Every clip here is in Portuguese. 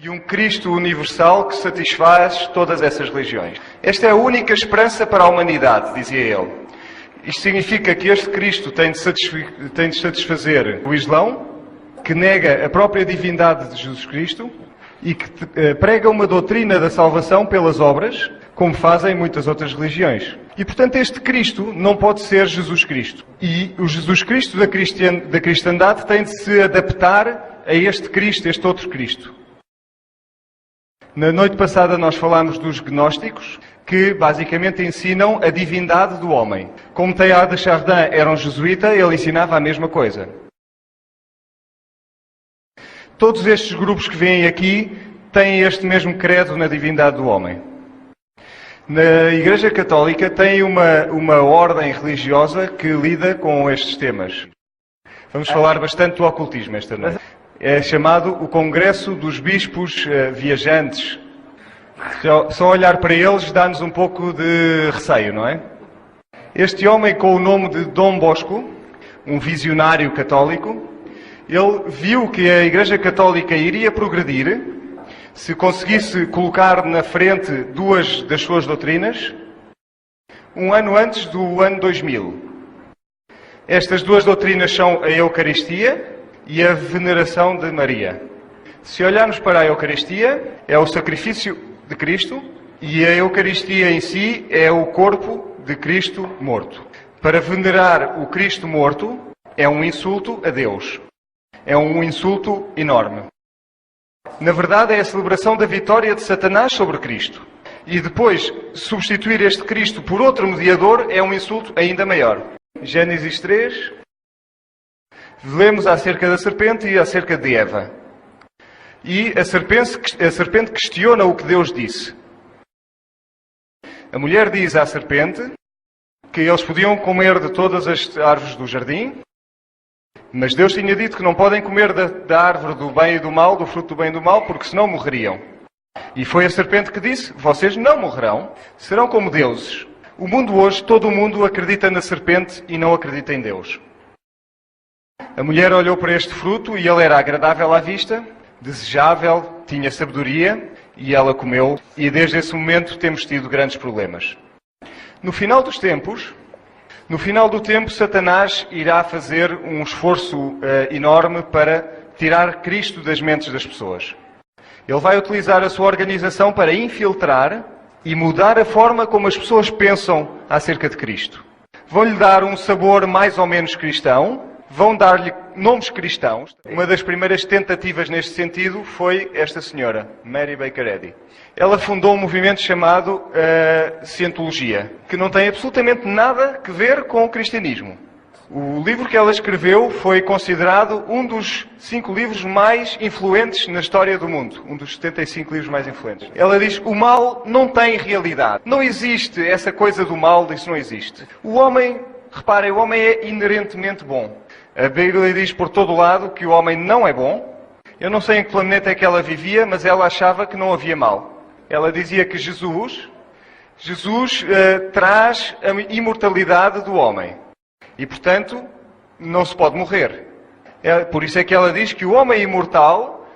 de um Cristo universal que satisfaz todas essas religiões. Esta é a única esperança para a humanidade, dizia ele. Isto significa que este Cristo tem de satisfazer o Islão, que nega a própria divindade de Jesus Cristo e que prega uma doutrina da salvação pelas obras, como fazem muitas outras religiões. E, portanto, este Cristo não pode ser Jesus Cristo. E o Jesus Cristo da cristandade tem de se adaptar a este Cristo, este outro Cristo. Na noite passada nós falámos dos gnósticos, que basicamente ensinam a divindade do homem. Como Teilhard de Chardin era um jesuíta, ele ensinava a mesma coisa. Todos estes grupos que vêm aqui têm este mesmo credo na divindade do homem. Na Igreja Católica tem uma ordem religiosa que lida com estes temas. Vamos falar bastante do ocultismo esta noite. É chamado o Congresso dos Bispos Viajantes. Só olhar para eles dá-nos um pouco de receio, não é? Este homem com o nome de Dom Bosco, um visionário católico, ele viu que a Igreja Católica iria progredir se conseguisse colocar na frente duas das suas doutrinas, um ano antes do ano 2000. Estas duas doutrinas são a Eucaristia e a veneração de Maria. Se olharmos para a Eucaristia, é o sacrifício de Cristo e a Eucaristia em si é o corpo de Cristo morto. Para venerar o Cristo morto é um insulto a Deus. É um insulto enorme. Na verdade, é a celebração da vitória de Satanás sobre Cristo. E depois, substituir este Cristo por outro mediador é um insulto ainda maior. Gênesis 3, lemos acerca da serpente e acerca de Eva. E a serpente questiona o que Deus disse. A mulher diz à serpente que eles podiam comer de todas as árvores do jardim, mas Deus tinha dito que não podem comer da árvore do bem e do mal, do fruto do bem e do mal, porque senão morreriam. E foi a serpente que disse, vocês não morrerão, serão como deuses. O mundo hoje, todo o mundo acredita na serpente e não acredita em Deus. A mulher olhou para este fruto e ele era agradável à vista, desejável, tinha sabedoria e ela comeu. E desde esse momento temos tido grandes problemas. No final dos tempos, no final do tempo, Satanás irá fazer um esforço enorme para tirar Cristo das mentes das pessoas. Ele vai utilizar a sua organização para infiltrar e mudar a forma como as pessoas pensam acerca de Cristo. Vão-lhe dar um sabor mais ou menos cristão, vão dar-lhe nomes cristãos. Uma das primeiras tentativas neste sentido foi esta senhora, Mary Baker Eddy. Ela fundou um movimento chamado Cientologia, que não tem absolutamente nada a ver com o cristianismo. O livro que ela escreveu foi considerado um dos 5 livros mais influentes na história do mundo. Um dos 75 livros mais influentes. Ela diz, o mal não tem realidade. Não existe essa coisa do mal, isso não existe. O homem, reparem, o homem é inerentemente bom. A Bíblia diz por todo lado que o homem não é bom. Eu não sei em que planeta é que ela vivia, mas ela achava que não havia mal. Ela dizia que Jesus traz a imortalidade do homem. E, portanto, não se pode morrer. Por isso é que ela diz que o homem imortal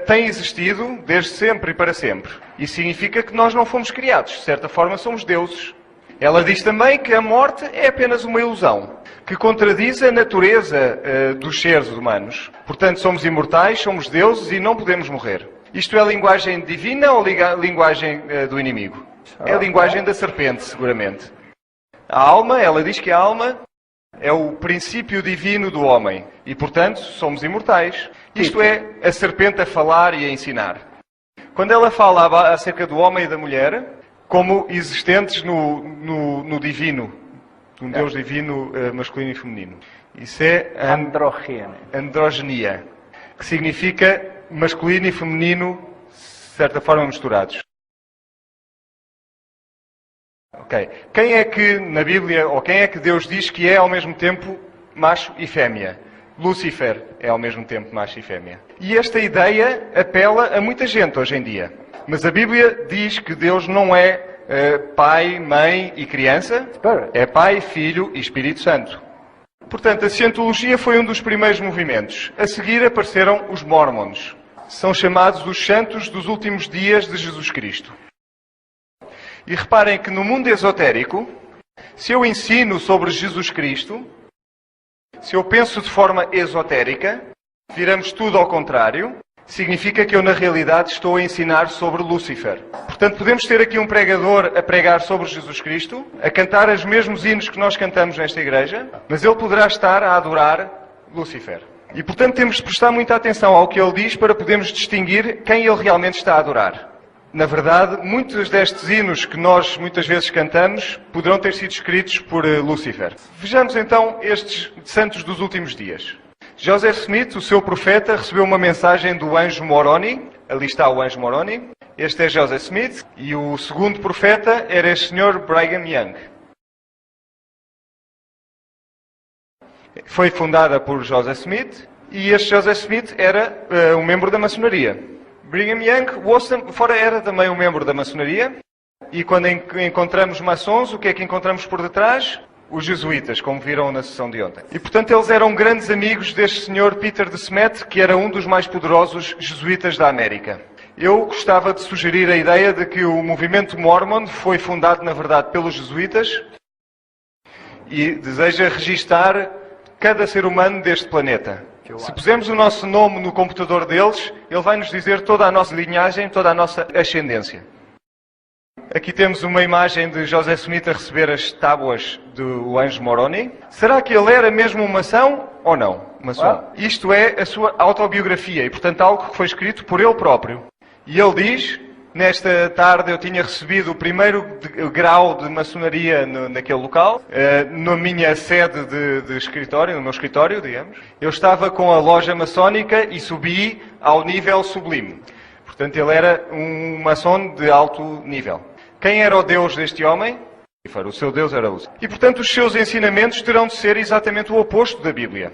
tem existido desde sempre e para sempre. Isso significa que nós não fomos criados. De certa forma, somos deuses. Ela diz também que a morte é apenas uma ilusão, que contradiz a natureza dos seres humanos. Portanto, somos imortais, somos deuses e não podemos morrer. Isto é a linguagem divina ou a linguagem do inimigo? É a linguagem da serpente, seguramente. A alma, ela diz que a alma é o princípio divino do homem. E, portanto, somos imortais. Isto é a serpente a falar e a ensinar. Quando ela fala acerca do homem e da mulher, como existentes no divino, um Deus divino masculino e feminino. Isso é androgenia, que significa masculino e feminino, de certa forma, misturados. Ok. Quem é que na Bíblia, ou quem é que Deus diz que é ao mesmo tempo macho e fêmea? Lúcifer é ao mesmo tempo macho e fêmea. E esta ideia apela a muita gente hoje em dia. Mas a Bíblia diz que Deus não é pai, mãe e criança, é pai, filho e Espírito Santo. Portanto, a Cientologia foi um dos primeiros movimentos. A seguir apareceram os Mormons. são chamados os santos dos últimos dias de Jesus Cristo. E reparem que no mundo esotérico, se eu ensino sobre Jesus Cristo, se eu penso de forma esotérica, viramos tudo ao contrário, significa que eu na realidade estou a ensinar sobre Lúcifer. Portanto, podemos ter aqui um pregador a pregar sobre Jesus Cristo, a cantar os mesmos hinos que nós cantamos nesta igreja, mas ele poderá estar a adorar Lúcifer. E portanto temos de prestar muita atenção ao que ele diz para podermos distinguir quem ele realmente está a adorar. Na verdade, muitos destes hinos que nós muitas vezes cantamos poderão ter sido escritos por Lúcifer. Vejamos então estes santos dos últimos dias. Joseph Smith, o seu profeta, recebeu uma mensagem do anjo Moroni. Ali está o anjo Moroni. Este é Joseph Smith. E o segundo profeta era este Sr. Brigham Young. Foi fundada por Joseph Smith. E este Joseph Smith era um membro da maçonaria. Brigham Young era também um membro da maçonaria. E quando encontramos maçons, o que é que encontramos por detrás? Os jesuítas, como viram na sessão de ontem. E, portanto, eles eram grandes amigos deste Sr. Peter de Smet, que era um dos mais poderosos jesuítas da América. Eu gostava de sugerir a ideia de que o movimento Mormon foi fundado, na verdade, pelos jesuítas e deseja registar cada ser humano deste planeta. Se pusermos o nosso nome no computador deles, ele vai nos dizer toda a nossa linhagem, toda a nossa ascendência. Aqui temos uma imagem de Joseph Smith a receber as tábuas do anjo Moroni. Será que ele era mesmo um maçom ou não? Maçom. Isto é a sua autobiografia e, portanto, algo que foi escrito por ele próprio. E ele diz, nesta tarde eu tinha recebido o primeiro grau de maçonaria naquele local, na minha sede de escritório, no meu escritório, digamos. Eu estava com a loja maçónica e subi ao nível sublime. Portanto, ele era um maçom de alto nível. Quem era o Deus deste homem? O seu Deus era Lúcifer. E, portanto, os seus ensinamentos terão de ser exatamente o oposto da Bíblia.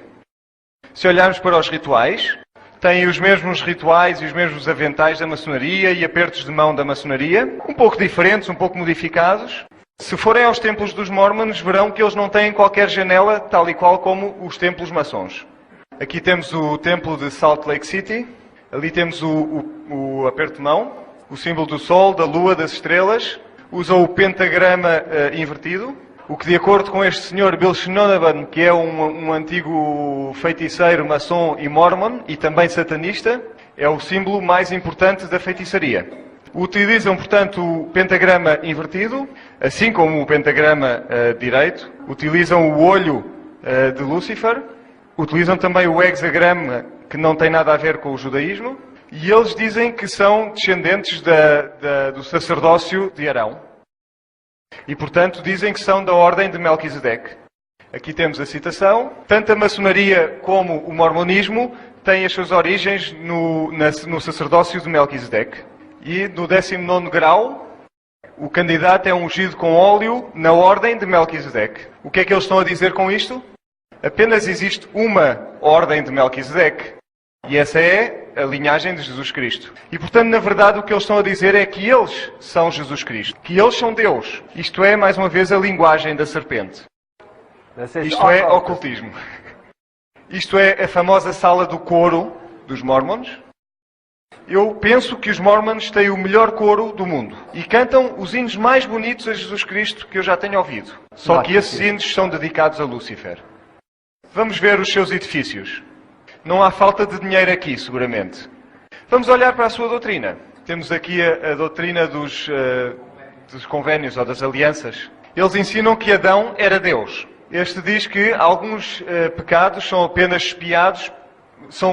Se olharmos para os rituais, têm os mesmos rituais e os mesmos aventais da maçonaria e apertos de mão da maçonaria, um pouco diferentes, um pouco modificados. Se forem aos templos dos Mormons, verão que eles não têm qualquer janela, tal e qual como os templos maçons. Aqui temos o templo de Salt Lake City. Ali temos o aperto de mão, o símbolo do Sol, da Lua, das estrelas. Usam o pentagrama invertido, o que de acordo com este senhor Bill Schnonaban, que é um antigo feiticeiro, maçom e mormon, e também satanista, é o símbolo mais importante da feitiçaria. Utilizam, portanto, o pentagrama invertido, assim como o pentagrama direito. Utilizam o olho de Lúcifer. Utilizam também o hexagrama, que não tem nada a ver com o judaísmo, e eles dizem que são descendentes do sacerdócio de Arão. E, portanto, dizem que são da ordem de Melquisedeque. Aqui temos a citação. Tanto a maçonaria como o mormonismo têm as suas origens no sacerdócio de Melquisedeque. E no 19º grau, o candidato é ungido com óleo na ordem de Melquisedeque. O que é que eles estão a dizer com isto? Apenas existe uma ordem de Melquisedeque. E essa é a linhagem de Jesus Cristo. E, portanto, na verdade, o que eles estão a dizer é que eles são Jesus Cristo. Que eles são Deus. Isto é, mais uma vez, a linguagem da serpente. Isto é ocultismo. Isto é a famosa sala do coro dos Mormons. Eu penso que os Mormons têm o melhor coro do mundo. E cantam os hinos mais bonitos a Jesus Cristo que eu já tenho ouvido. Só que esses hinos são dedicados a Lúcifer. Vamos ver os seus edifícios. Não há falta de dinheiro aqui, seguramente. Vamos olhar para a sua doutrina. Temos aqui a doutrina dos convénios ou das alianças. Eles ensinam que Adão era Deus. Este diz que alguns pecados são apenas expiados,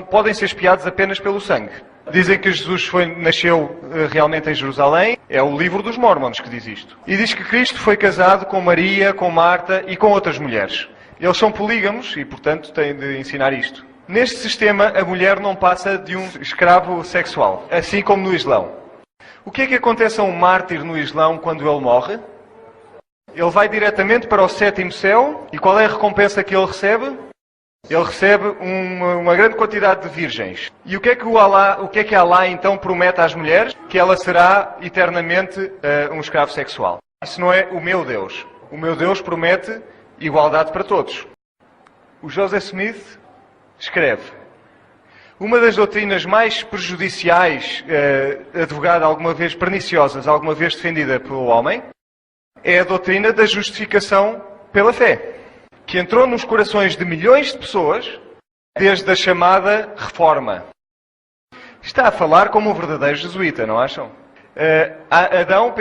podem ser expiados apenas pelo sangue. Dizem que Jesus nasceu realmente em Jerusalém. É o livro dos Mormons que diz isto. E diz que Cristo foi casado com Maria, com Marta e com outras mulheres. Eles são polígamos e, portanto, têm de ensinar isto. Neste sistema, a mulher não passa de um escravo sexual, assim como no Islão. O que é que acontece a um mártir no Islão quando ele morre? Ele vai diretamente para o 7º céu e qual é a recompensa que ele recebe? Ele recebe uma grande quantidade de virgens. E o que é que Allah então promete às mulheres? Que ela será eternamente um escravo sexual. Isso não é o meu Deus. O meu Deus promete igualdade para todos. O Joseph Smith escreve: Uma das doutrinas mais prejudiciais, advogada alguma vez, perniciosas, alguma vez defendida pelo homem, é a doutrina da justificação pela fé, que entrou nos corações de milhões de pessoas desde a chamada Reforma. Está a falar como um verdadeiro jesuíta, não acham? Adão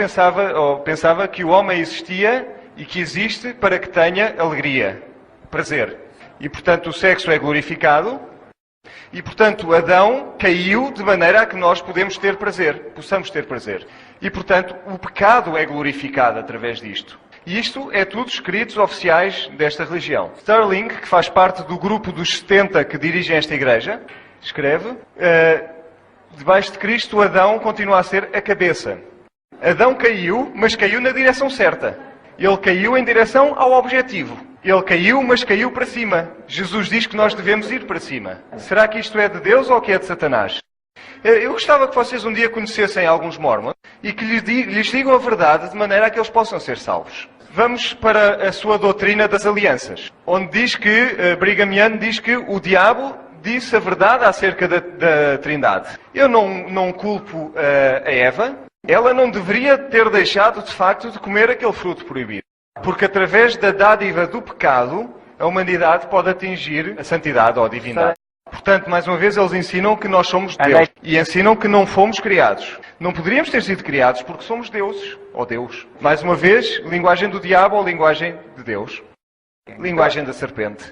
pensava que o homem existia e que existe para que tenha alegria, prazer. E, portanto, o sexo é glorificado. E, portanto, Adão caiu de maneira a que nós possamos ter prazer. E, portanto, o pecado é glorificado através disto. E isto é tudo escritos oficiais desta religião. Sterling, que faz parte do grupo dos 70 que dirigem esta igreja, escreve: debaixo de Cristo, Adão continua a ser a cabeça. Adão caiu, mas caiu na direção certa. Ele caiu em direção ao objetivo. Ele caiu, mas caiu para cima. Jesus diz que nós devemos ir para cima. Será que isto é de Deus ou que é de Satanás? Eu gostava que vocês um dia conhecessem alguns mormons e que lhes digam a verdade de maneira a que eles possam ser salvos. Vamos para a sua doutrina das alianças, onde diz que, Brigham Young diz que o diabo disse a verdade acerca da Trindade. Eu não culpo a Eva. Ela não deveria ter deixado, de facto, de comer aquele fruto proibido. Porque através da dádiva do pecado, a humanidade pode atingir a santidade ou a divindade. Portanto, mais uma vez, eles ensinam que nós somos Deus. E ensinam que não fomos criados. Não poderíamos ter sido criados porque somos deuses, ou Deus. Mais uma vez, linguagem do diabo ou linguagem de Deus. Linguagem da serpente.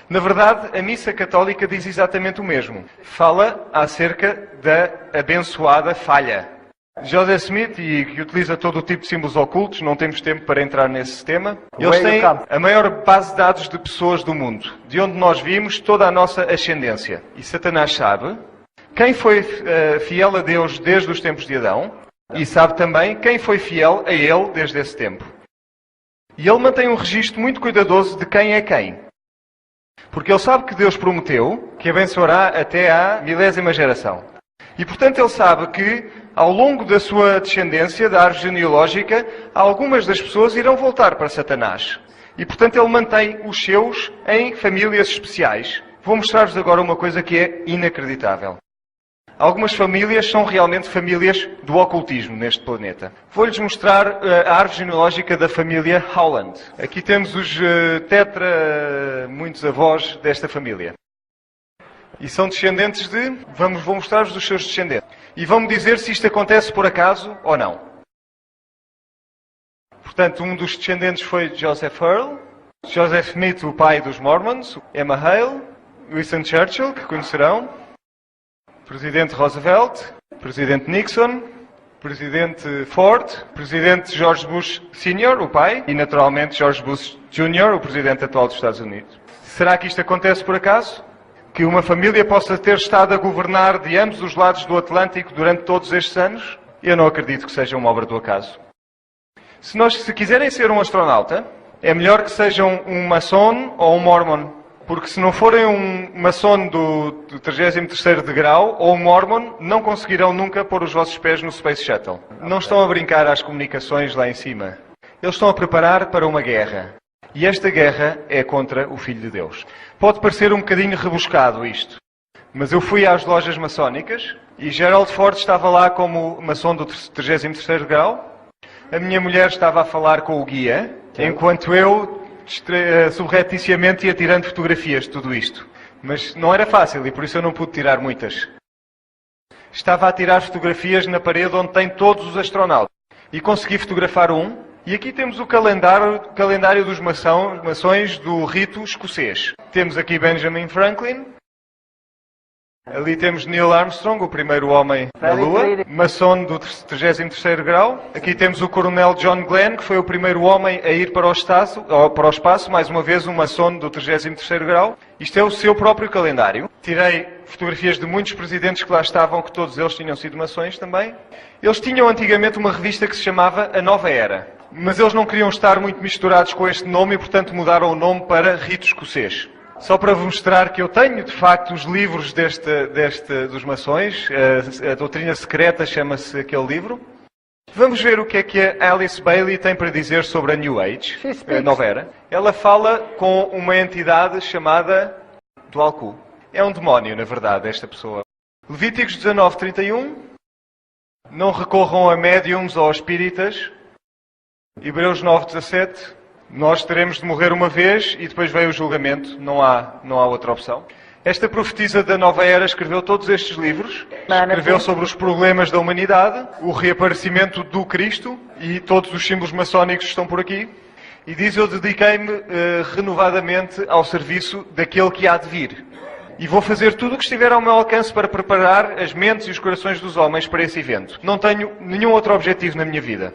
Na verdade, a missa católica diz exatamente o mesmo. Fala acerca da abençoada falha. Joseph Smith, e que utiliza todo o tipo de símbolos ocultos, não temos tempo para entrar nesse tema. Eles têm a maior base de dados de pessoas do mundo, de onde nós vimos toda a nossa ascendência. E Satanás sabe quem foi fiel a Deus desde os tempos de Adão, e sabe também quem foi fiel a ele desde esse tempo. E ele mantém um registro muito cuidadoso de quem é quem. Porque ele sabe que Deus prometeu que abençoará até à 1000ª geração. E, portanto, ele sabe que, ao longo da sua descendência, da árvore genealógica, algumas das pessoas irão voltar para Satanás. E, portanto, ele mantém os seus em famílias especiais. Vou mostrar-vos agora uma coisa que é inacreditável. Algumas famílias são realmente famílias do ocultismo neste planeta. Vou-lhes mostrar a árvore genealógica da família Howland. Aqui temos os muitos avós desta família. E são descendentes de... Vou mostrar-vos os seus descendentes. E vão-me dizer se isto acontece por acaso ou não. Portanto, um dos descendentes foi Joseph Earl, Joseph Smith, o pai dos Mormons, Emma Hale, Winston Churchill, que conhecerão, Presidente Roosevelt, Presidente Nixon, Presidente Ford, Presidente George Bush Sr., o pai, e naturalmente George Bush Jr., o Presidente atual dos Estados Unidos. Será que isto acontece por acaso? Que uma família possa ter estado a governar de ambos os lados do Atlântico durante todos estes anos? Eu não acredito que seja uma obra do acaso. Se quiserem ser um astronauta, é melhor que sejam um maçom ou um mormon. Porque se não forem um maçom do 33º degrau ou um mormon, não conseguirão nunca pôr os vossos pés no Space Shuttle. Não estão a brincar às comunicações lá em cima. Eles estão a preparar para uma guerra. E esta guerra é contra o Filho de Deus. Pode parecer um bocadinho rebuscado isto, mas eu fui às lojas maçónicas e Gerald Ford estava lá como maçom do 33º grau. A minha mulher estava a falar com o guia, enquanto eu, subrepticiamente, ia tirando fotografias de tudo isto. Mas não era fácil e por isso eu não pude tirar muitas. Estava a tirar fotografias na parede onde tem todos os astronautas. E consegui fotografar um. E aqui temos o calendário dos maçons do rito escocês. Temos aqui Benjamin Franklin. Ali temos Neil Armstrong, o primeiro homem na Lua, maçom do 33º grau. Aqui temos o coronel John Glenn, que foi o primeiro homem a ir para o espaço, mais uma vez um maçom do 33º grau. Isto é o seu próprio calendário. Tirei fotografias de muitos presidentes que lá estavam, que todos eles tinham sido maçons também. Eles tinham antigamente uma revista que se chamava A Nova Era. Mas eles não queriam estar muito misturados com este nome e, portanto, mudaram o nome para Rito Escocês. Só para vos mostrar que eu tenho, de facto, os livros dos maçons. A doutrina secreta chama-se aquele livro. Vamos ver o que é que a Alice Bailey tem para dizer sobre a New Age, a Nova Era. Ela fala com uma entidade chamada Dualku. É um demónio, na verdade, esta pessoa. Levíticos 19:31. Não recorram a médiums ou a espíritas. Hebreus 9:17. Nós teremos de morrer uma vez e depois vem o julgamento. Não há outra opção. Esta profetisa da nova era escreveu todos estes livros. Escreveu sobre os problemas da humanidade, o reaparecimento do Cristo, e todos os símbolos maçónicos estão por aqui. E diz: eu dediquei-me renovadamente ao serviço daquele que há de vir. E vou fazer tudo o que estiver ao meu alcance para preparar as mentes e os corações dos homens para esse evento. Não tenho nenhum outro objetivo na minha vida.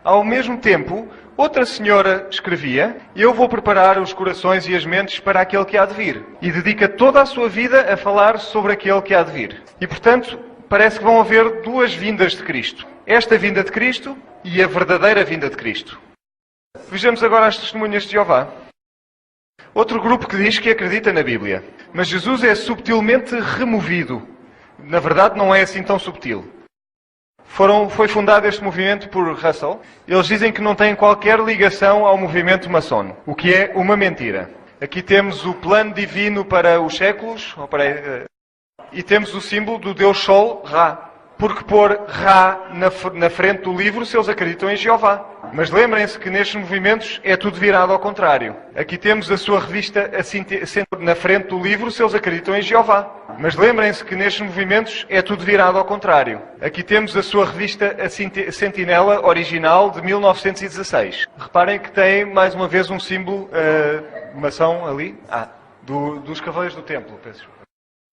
Ao mesmo tempo, outra senhora escrevia: eu vou preparar os corações e as mentes para aquele que há de vir. E dedica toda a sua vida a falar sobre aquele que há de vir. E, portanto, parece que vão haver duas vindas de Cristo. Esta vinda de Cristo e a verdadeira vinda de Cristo. Vejamos agora as testemunhas de Jeová. Outro grupo que diz que acredita na Bíblia. Mas Jesus é subtilmente removido. Na verdade, não é assim tão subtil. Foi fundado este movimento por Russell. Eles dizem que não tem qualquer ligação ao movimento maçom, o que é uma mentira. Aqui temos o plano divino para os séculos, e temos o símbolo do Deus Sol, Ra. Porque pôr Ra na frente do livro se eles acreditam em Jeová. Mas lembrem-se que nestes movimentos é tudo virado ao contrário. Aqui temos a sua revista na frente do livro se eles acreditam em Jeová. Mas lembrem-se que nestes movimentos é tudo virado ao contrário. Aqui temos a sua revista Sentinela original de 1916. Reparem que tem mais uma vez um símbolo maçom ali. Dos Cavaleiros do Templo, peço desculpa.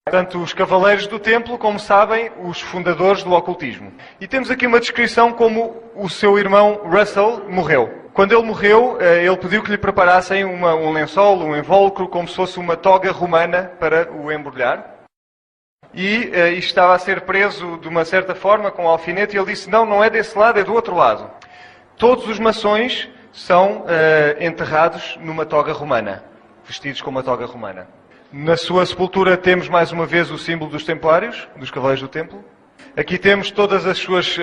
Portanto, os Cavaleiros do Templo, como sabem, os fundadores do ocultismo. E temos aqui uma descrição como o seu irmão Russell morreu. Quando ele morreu, ele pediu que lhe preparassem um lençol, um invólucro, como se fosse uma toga romana para o embrulhar. E estava a ser preso de uma certa forma com um alfinete, e ele disse: não é desse lado, é do outro lado. Todos os maçons são enterrados numa toga romana, vestidos com uma toga romana. Na sua sepultura temos mais uma vez o símbolo dos Templários, dos Cavaleiros do Templo. Aqui temos todas as suas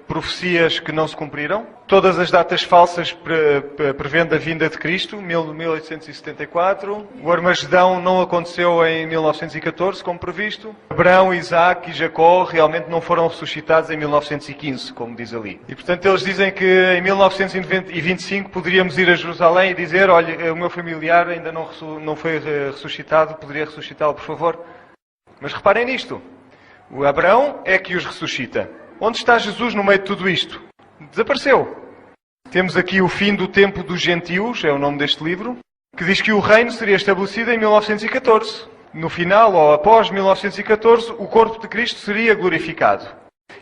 profecias que não se cumpriram, todas as datas falsas prevendo a vinda de Cristo, 1874. O Armagedão não aconteceu em 1914, como previsto. Abraão, Isaac e Jacó realmente não foram ressuscitados em 1915, como diz ali. E, portanto, eles dizem que em 1925 poderíamos ir a Jerusalém e dizer: olha, o meu familiar ainda não foi ressuscitado, poderia ressuscitá-lo, por favor? Mas reparem nisto. O Abraão é que os ressuscita. Onde está Jesus no meio de tudo isto? Desapareceu. Temos aqui o fim do tempo dos gentios, é o nome deste livro, que diz que o reino seria estabelecido em 1914. No final, ou após 1914, o corpo de Cristo seria glorificado.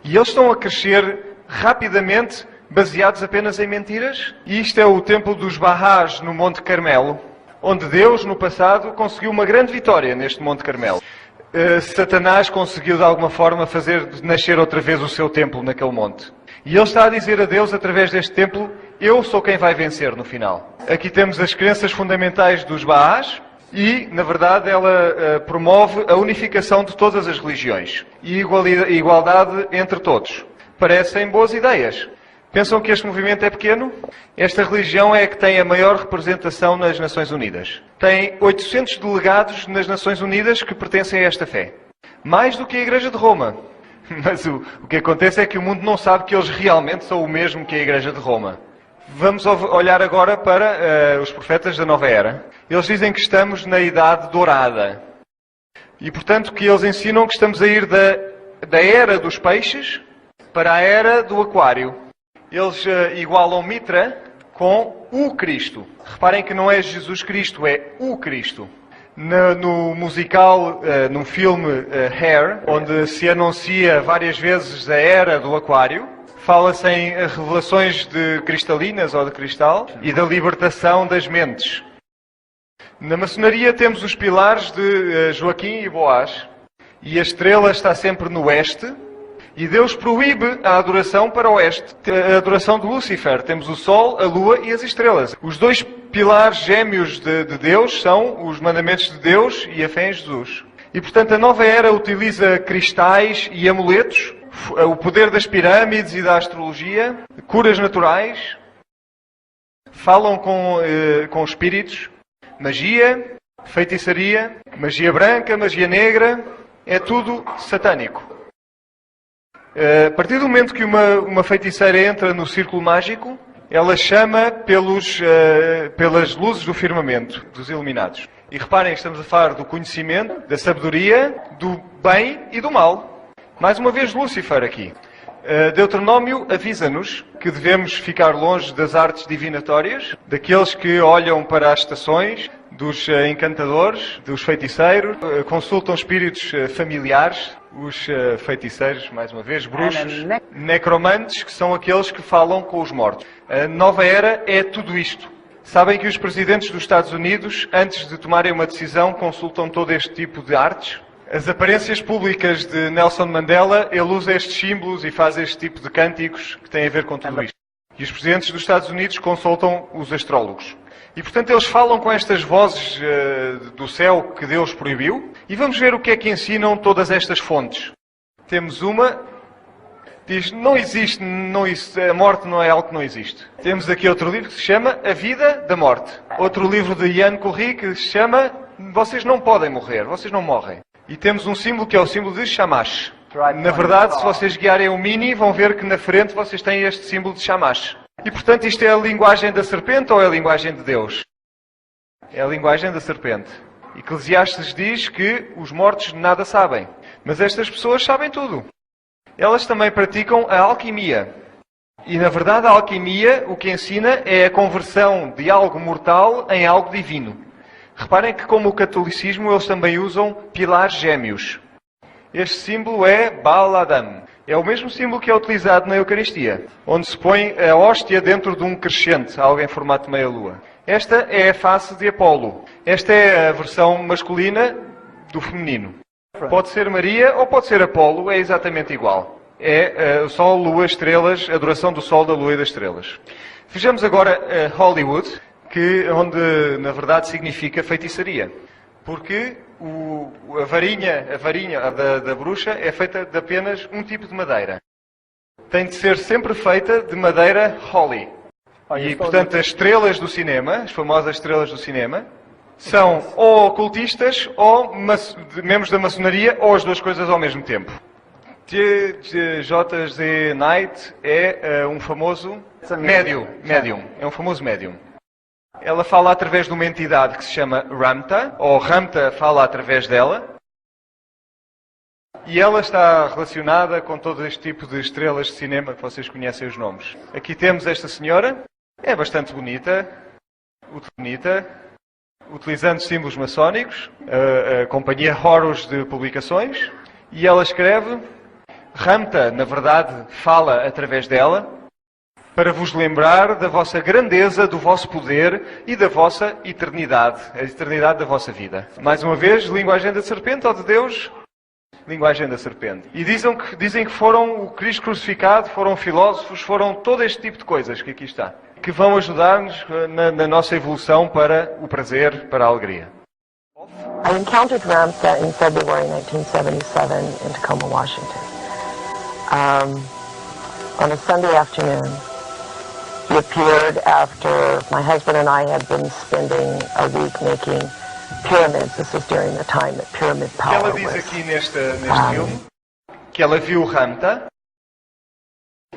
E eles estão a crescer rapidamente, baseados apenas em mentiras. E isto é o templo dos Bahás, no Monte Carmelo, onde Deus, no passado, conseguiu uma grande vitória neste Monte Carmelo. Satanás conseguiu de alguma forma fazer nascer outra vez o seu templo naquele monte. E ele está a dizer a Deus, através deste templo: eu sou quem vai vencer no final. Aqui temos as crenças fundamentais dos Baás e, na verdade, ela promove a unificação de todas as religiões e igualdade entre todos. Parecem boas ideias. Pensam que este movimento é pequeno? Esta religião é a que tem a maior representação nas Nações Unidas. Tem 800 delegados nas Nações Unidas que pertencem a esta fé. Mais do que a Igreja de Roma. Mas o que acontece é que o mundo não sabe que eles realmente são o mesmo que a Igreja de Roma. Vamos olhar agora para os profetas da Nova Era. Eles dizem que estamos na Idade Dourada. E, portanto, que eles ensinam que estamos a ir da Era dos Peixes para a Era do Aquário. Eles igualam Mitra com o Cristo. Reparem que não é Jesus Cristo, é o Cristo. No musical, num filme Hair, onde se anuncia várias vezes a Era do Aquário, fala-se em revelações de cristalinas ou de cristal e da libertação das mentes. Na maçonaria temos os pilares de Joaquim e Boaz, e a estrela está sempre no oeste. E Deus proíbe a adoração para o oeste, a adoração de Lúcifer. Temos o Sol, a Lua e as estrelas. Os dois pilares gêmeos de Deus são os mandamentos de Deus e a fé em Jesus. E, portanto, a nova era utiliza cristais e amuletos, o poder das pirâmides e da astrologia, curas naturais, falam com espíritos, magia, feitiçaria, magia branca, magia negra, é tudo satânico. A partir do momento que uma feiticeira entra no círculo mágico, ela chama pelas luzes do firmamento, dos iluminados. E reparem, estamos a falar do conhecimento, da sabedoria, do bem e do mal. Mais uma vez Lúcifer aqui. Deuteronômio avisa-nos que devemos ficar longe das artes divinatórias, daqueles que olham para as estações, dos encantadores, dos feiticeiros, consultam espíritos familiares, os feiticeiros, mais uma vez, bruxos, necromantes, que são aqueles que falam com os mortos. A nova era é tudo isto. Sabem que os presidentes dos Estados Unidos, antes de tomarem uma decisão, consultam todo este tipo de artes? As aparências públicas de Nelson Mandela, ele usa estes símbolos e faz este tipo de cânticos que têm a ver com tudo isto. E os presidentes dos Estados Unidos consultam os astrólogos. E, portanto, eles falam com estas vozes do céu que Deus proibiu. E vamos ver o que é que ensinam todas estas fontes. Temos uma, diz, não existe, a morte não é algo que não existe. Temos aqui outro livro que se chama A Vida da Morte. Outro livro de Ian Curry que se chama Vocês não podem morrer, vocês não morrem. E temos um símbolo que é o símbolo de Shamash. Na verdade, se vocês guiarem o Mini, vão ver que na frente vocês têm este símbolo de Shamash. E, portanto, isto é a linguagem da serpente ou é a linguagem de Deus? É a linguagem da serpente. Eclesiastes diz que os mortos nada sabem. Mas estas pessoas sabem tudo. Elas também praticam a alquimia. E, na verdade, a alquimia o que ensina é a conversão de algo mortal em algo divino. Reparem que, como o catolicismo, eles também usam pilares gêmeos. Este símbolo é Baal Adam. É o mesmo símbolo que é utilizado na Eucaristia, onde se põe a hóstia dentro de um crescente, algo em formato de meia-lua. Esta é a face de Apolo. Esta é a versão masculina do feminino. Pode ser Maria ou pode ser Apolo, é exatamente igual. É o Sol, Lua, Estrelas, adoração do Sol, da Lua e das Estrelas. Vejamos agora Hollywood, onde na verdade significa feitiçaria. Porque a varinha da bruxa é feita de apenas um tipo de madeira. Tem de ser sempre feita de madeira holly. E, portanto, as estrelas do cinema, as famosas estrelas do cinema, são ou ocultistas ou membros da maçonaria ou as duas coisas ao mesmo tempo. J.Z. Knight é um famoso médium. É um famoso médium. Ela fala através de uma entidade que se chama Ramta, ou Ramta fala através dela. E ela está relacionada com todo este tipo de estrelas de cinema que vocês conhecem os nomes. Aqui temos esta senhora, é bastante bonita, utilizando símbolos maçónicos, a companhia Horus de publicações, e ela escreve, Ramta, na verdade, fala através dela, para vos lembrar da vossa grandeza, do vosso poder e da vossa eternidade, a eternidade da vossa vida. Mais uma vez, linguagem da serpente ou de Deus? Linguagem da serpente. E dizem que foram o Cristo crucificado, foram filósofos, foram todo este tipo de coisas que aqui está, que vão ajudar-nos na nossa evolução para o prazer, para a alegria. I encountered Ramtha in February 1977 in Tacoma, Washington. On a Sunday afternoon, he appeared after my husband and I had been spending a week making pyramids. This was during the time that pyramid power Ela diz aqui neste filme que ela viu Ramtha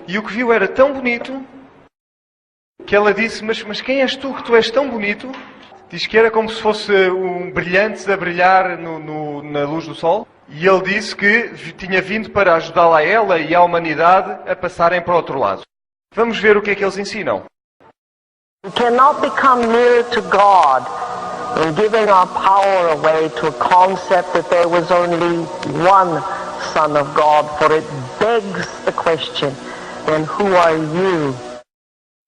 e o que viu era tão bonito que ela disse, mas quem és tu que tu és tão bonito? Diz que era como se fosse um brilhantes a brilhar na luz do sol. E ele disse que tinha vindo para ajudá-la a ela e à humanidade a passarem para o outro lado. Vamos ver o que é que eles ensinam. We cannot become near to God in giving our power away to a concept that there was only one Son of God, for it begs the question, then who are you?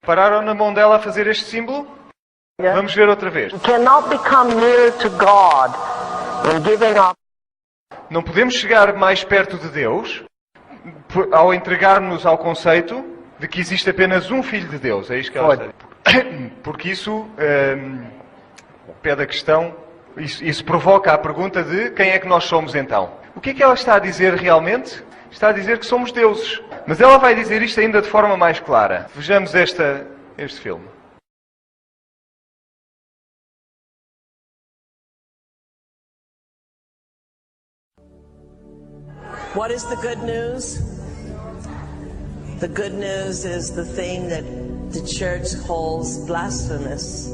Pararam na mão dela a fazer este símbolo? Vamos ver outra vez. We cannot become near to God in giving our Não podemos chegar mais perto de Deus ao entregar-nos ao conceito de que existe apenas um Filho de Deus. É isto que ela está a dizer. Porque isso pede a questão, isso provoca a pergunta de quem é que nós somos então. O que é que ela está a dizer realmente? Está a dizer que somos deuses. Mas ela vai dizer isto ainda de forma mais clara. Vejamos este filme. What is the good news? The good news is the thing that the church calls blasphemous.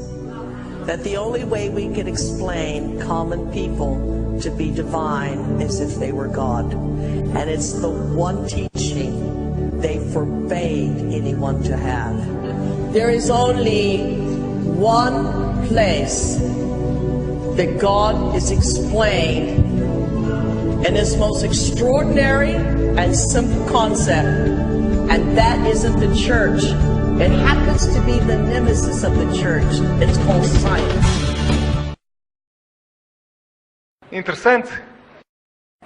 That the only way we can explain common people to be divine is if they were God. And it's the one teaching they forbade anyone to have. There is only one place that God is explained in His most extraordinary and simple concept, and that isn't the church. It happens to be the nemesis of the church. It's called science. Interessante.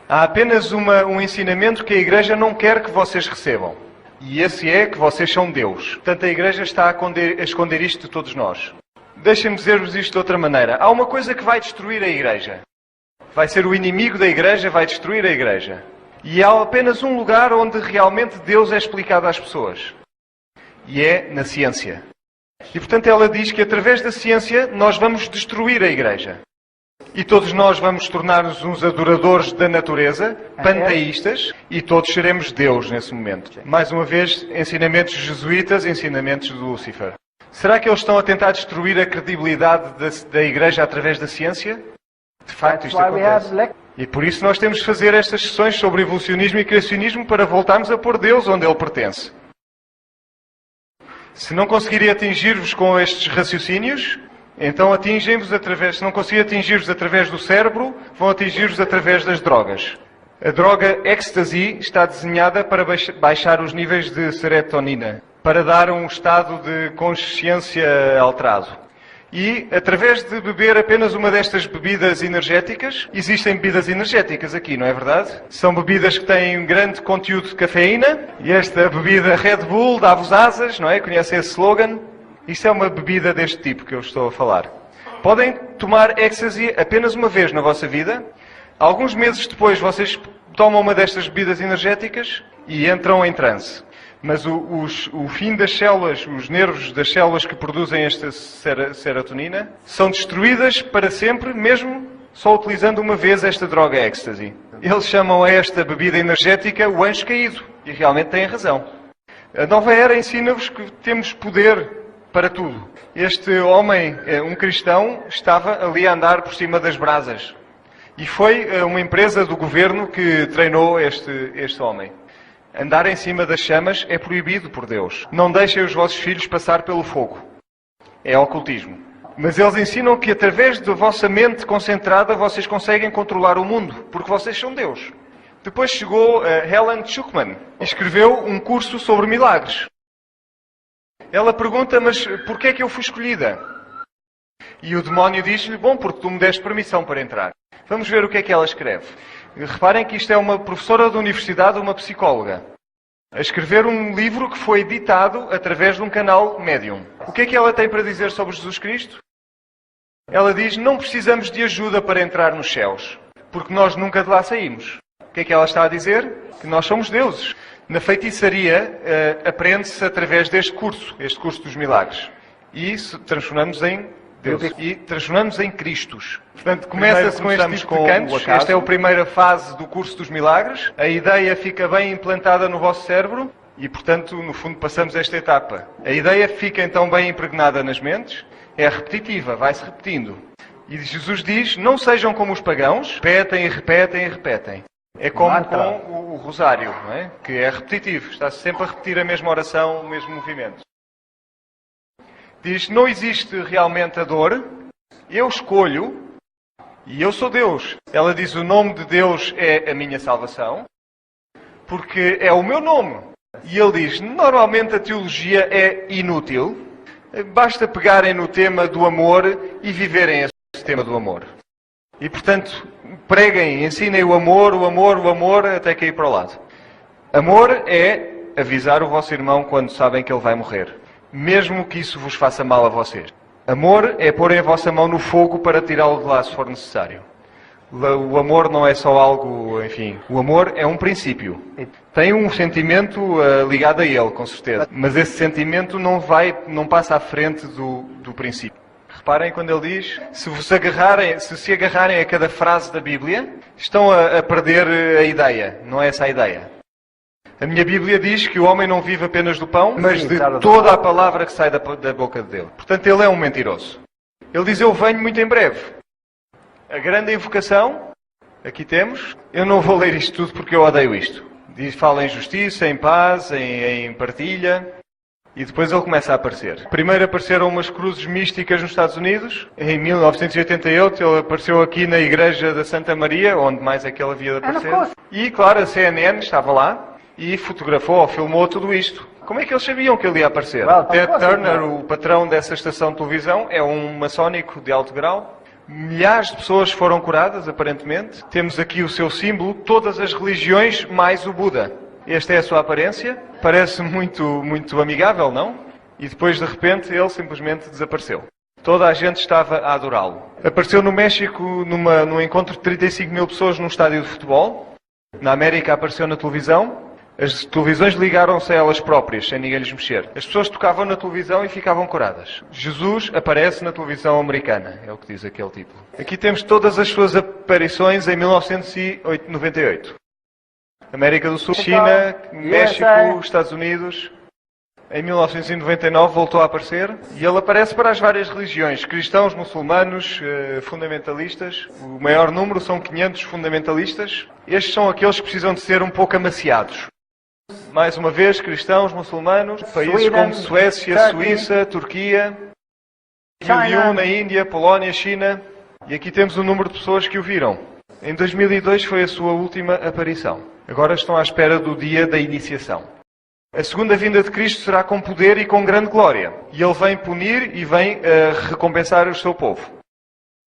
Há apenas um ensinamento que a Igreja não quer que vocês recebam. E esse é que vocês são Deus. Portanto, a Igreja está a esconder isto de todos nós. Deixem-me dizer-vos isto de outra maneira. Há uma coisa que vai destruir a Igreja. Vai ser o inimigo da Igreja, vai destruir a Igreja. E há apenas um lugar onde realmente Deus é explicado às pessoas. E é na ciência. E portanto ela diz que através da ciência nós vamos destruir a Igreja. E todos nós vamos tornar-nos uns adoradores da natureza, panteístas, e todos seremos Deus nesse momento. Mais uma vez, ensinamentos jesuítas, ensinamentos de Lúcifer. Será que eles estão a tentar destruir a credibilidade da Igreja através da ciência? De facto, isto acontece. E por isso nós temos de fazer estas sessões sobre evolucionismo e criacionismo para voltarmos a pôr Deus onde Ele pertence. Se não conseguirem atingir-vos com estes raciocínios, então atingem-vos através... Se não conseguirem atingir-vos através do cérebro, vão atingir-vos através das drogas. A droga ecstasy está desenhada para baixar os níveis de serotonina, para dar um estado de consciência alterado. E, através de beber apenas uma destas bebidas energéticas, existem bebidas energéticas aqui, não é verdade? São bebidas que têm um grande conteúdo de cafeína, e esta bebida Red Bull dá-vos asas, não é? Conhecem esse slogan? Isto é uma bebida deste tipo que eu estou a falar. Podem tomar ecstasy apenas uma vez na vossa vida. Alguns meses depois vocês tomam uma destas bebidas energéticas e entram em transe. Mas o fim das células, os nervos das células que produzem esta serotonina, são destruídas para sempre, mesmo só utilizando uma vez esta droga ecstasy. Eles chamam a esta bebida energética o anjo caído. E realmente têm razão. A nova era ensina-vos que temos poder para tudo. Este homem, um cristão, estava ali a andar por cima das brasas. E foi uma empresa do governo que treinou este homem. Andar em cima das chamas é proibido por Deus. Não deixem os vossos filhos passar pelo fogo. É ocultismo. Mas eles ensinam que através da vossa mente concentrada vocês conseguem controlar o mundo, porque vocês são Deus. Depois chegou Helen Schucman e escreveu um curso sobre milagres. Ela pergunta, mas porquê é que eu fui escolhida? E o demónio diz-lhe, bom, porque tu me deste permissão para entrar. Vamos ver o que é que ela escreve. Reparem que isto é uma professora da universidade, uma psicóloga, a escrever um livro que foi editado através de um canal Medium. O que é que ela tem para dizer sobre Jesus Cristo? Ela diz, não precisamos de ajuda para entrar nos céus, porque nós nunca de lá saímos. O que é que ela está a dizer? Que nós somos deuses. Na feitiçaria, aprende-se através deste curso, este curso dos milagres. E transformamos em Deus. E transformamos em Cristos. Portanto, começa-se com este tipo de cantos. Esta é a primeira fase do curso dos milagres. A ideia fica bem implantada no vosso cérebro e, portanto, no fundo, passamos esta etapa. A ideia fica então bem impregnada nas mentes. É repetitiva, vai-se repetindo. E Jesus diz, não sejam como os pagãos, repetem e repetem e repetem. É como com o rosário, não é? Que é repetitivo. Está-se sempre a repetir a mesma oração, o mesmo movimento. Diz, não existe realmente a dor, eu escolho e eu sou Deus. Ela diz, o nome de Deus é a minha salvação, porque é o meu nome. E ele diz, normalmente a teologia é inútil, basta pegarem no tema do amor e viverem esse tema do amor. E portanto, preguem, ensinem o amor, até cair para o lado. Amor é avisar o vosso irmão quando sabem que ele vai morrer. Mesmo que isso vos faça mal a vocês. Amor é porem a vossa mão no fogo para tirá-lo de lá, se for necessário. O amor não é só algo, enfim... O amor é um princípio. Tem um sentimento ligado a ele, com certeza. Mas esse sentimento não passa à frente do princípio. Reparem quando ele diz, se se agarrarem a cada frase da Bíblia, estão a perder a ideia. Não é essa a ideia. A minha Bíblia diz que o homem não vive apenas do pão, mas de toda a palavra que sai da boca de Deus. Portanto, ele é um mentiroso. Ele diz, eu venho muito em breve. A grande invocação, aqui temos, eu não vou ler isto tudo porque eu odeio isto. Fala em justiça, em paz, em partilha. E depois ele começa a aparecer. Primeiro apareceram umas cruzes místicas nos Estados Unidos. Em 1988 ele apareceu aqui na igreja da Santa Maria, onde mais é que ele havia de aparecer. E claro, a CNN estava lá e fotografou ou filmou tudo isto. Como é que eles sabiam que ele ia aparecer? Ted Turner, o patrão dessa estação de televisão, é um maçónico de alto grau. Milhares de pessoas foram curadas, aparentemente. Temos aqui o seu símbolo, todas as religiões mais o Buda. Esta é a sua aparência. Parece muito amigável, não? E depois, de repente, ele simplesmente desapareceu. Toda a gente estava a adorá-lo. Apareceu no México num encontro de 35 mil pessoas num estádio de futebol. Na América apareceu na televisão. As televisões ligaram-se a elas próprias, sem ninguém lhes mexer. As pessoas tocavam na televisão e ficavam curadas. Jesus aparece na televisão americana, é o que diz aquele título. Aqui temos todas as suas aparições em 1998. América do Sul, China, México, Estados Unidos. Em 1999 voltou a aparecer e ele aparece para as várias religiões, cristãos, muçulmanos, fundamentalistas. O maior número são 500 fundamentalistas. Estes são aqueles que precisam de ser um pouco amaciados. Mais uma vez, cristãos, muçulmanos, países como Suécia, Suíça, Turquia, 2001 na Índia, Polónia, China. E aqui temos o número de pessoas que o viram. Em 2002 foi a sua última aparição. Agora estão à espera do dia da iniciação. A segunda vinda de Cristo será com poder e com grande glória. E Ele vem punir e vem recompensar o seu povo.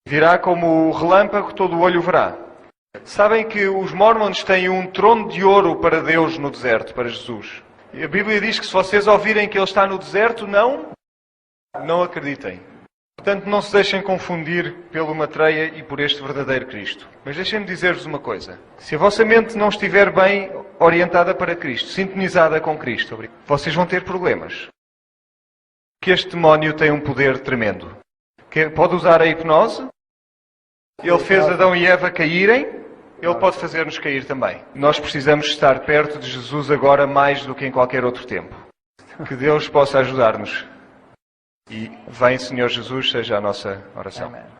Virá como o relâmpago, todo o olho verá. Sabem que os Mormons têm um trono de ouro para Deus no deserto, para Jesus. E a Bíblia diz que se vocês ouvirem que Ele está no deserto, não acreditem. Portanto, não se deixem confundir pelo matreia e por este verdadeiro Cristo. Mas deixem-me dizer-vos uma coisa. Se a vossa mente não estiver bem orientada para Cristo, sintonizada com Cristo, vocês vão ter problemas. Que este demónio tem um poder tremendo. Pode usar a hipnose. Ele fez Adão e Eva caírem. Ele pode fazer-nos cair também. Nós precisamos estar perto de Jesus agora mais do que em qualquer outro tempo. Que Deus possa ajudar-nos. E vem, Senhor Jesus, seja a nossa oração. Amen.